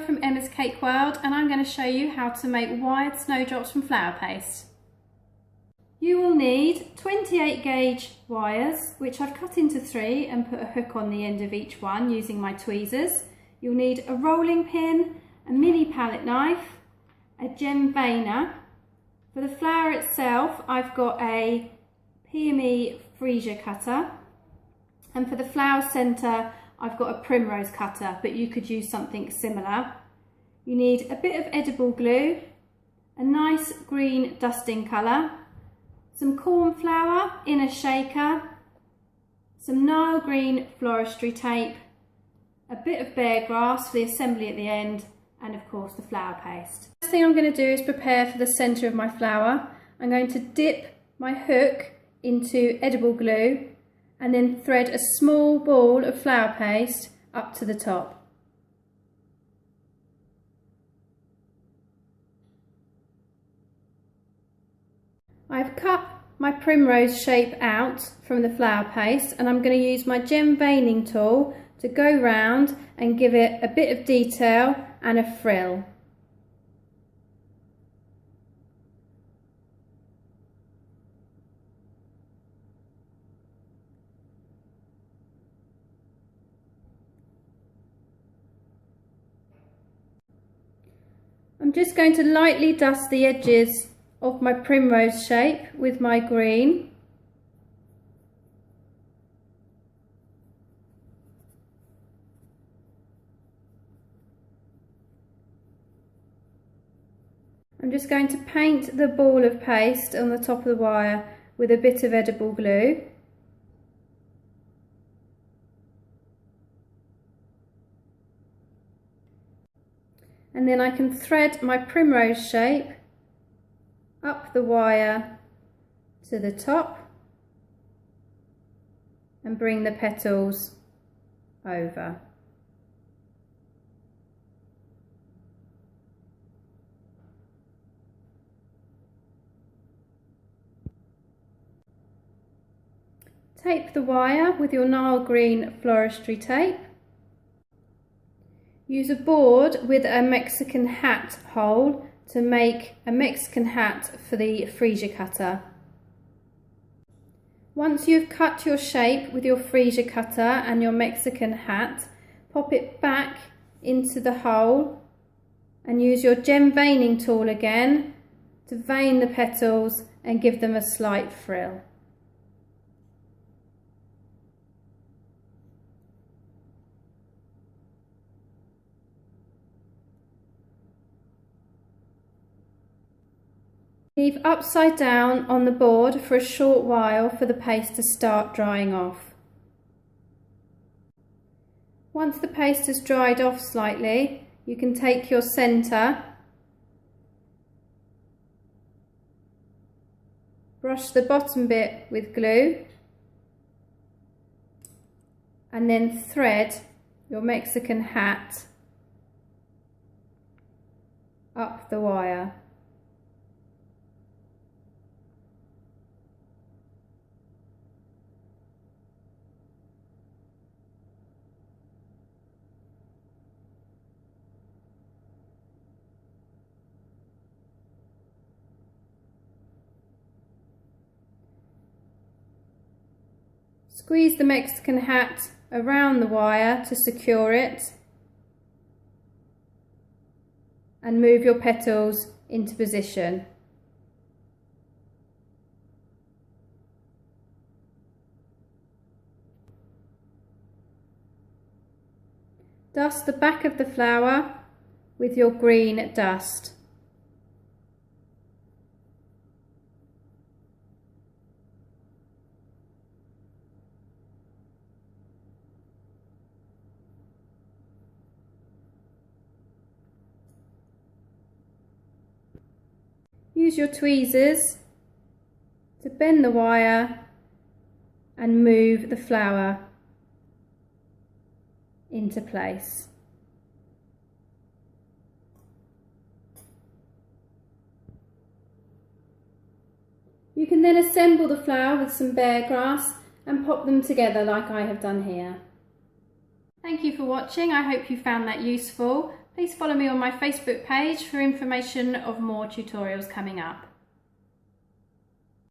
from Emma's Cake World, and I'm going to show you how to make wired snowdrops from flour paste. You will need 28 gauge wires, which I've cut into 3 and put a hook on the end of each one using my tweezers. You'll need a rolling pin, a mini palette knife, a gem veiner. For the flour itself, I've got a PME freezer cutter, and for the flour centre, I've got a primrose cutter, but you could use something similar. You need a bit of edible glue, a nice green dusting colour, some corn flour in a shaker, some Nile green floristry tape, a bit of bear grass for the assembly at the end, and of course the flour paste. First thing I'm going to do is prepare for the centre of my flour. I'm going to dip my hook into edible glue and then thread a small ball of flour paste up to the top. I've cut my primrose shape out from the flour paste, and I'm going to use my gem veining tool to go round and give it a bit of detail and a frill. I'm just going to lightly dust the edges of my primrose shape with my green. I'm just going to paint the ball of paste on the top of the wire with a bit of edible glue. And then I can thread my primrose shape up the wire to the top and bring the petals over. Tape the wire with your Nile green floristry tape. Use a board with a Mexican hat hole to make a Mexican hat for the freezer cutter. Once you've cut your shape with your freezer cutter and your Mexican hat, pop it back into the hole and use your gem veining tool again to vein the petals and give them a slight frill. Leave upside down on the board for a short while for the paste to start drying off. Once the paste has dried off slightly, you can take your centre, brush the bottom bit with glue, and then thread your Mexican hat up the wire. Squeeze the Mexican hat around the wire to secure it and move your petals into position. Dust the back of the flower with your green dust. Use your tweezers to bend the wire and move the flower into place. You can then assemble the flower with some bear grass and pop them together like I have done here. Thank you for watching. I hope you found that useful. Please follow me on my Facebook page for information of more tutorials coming up.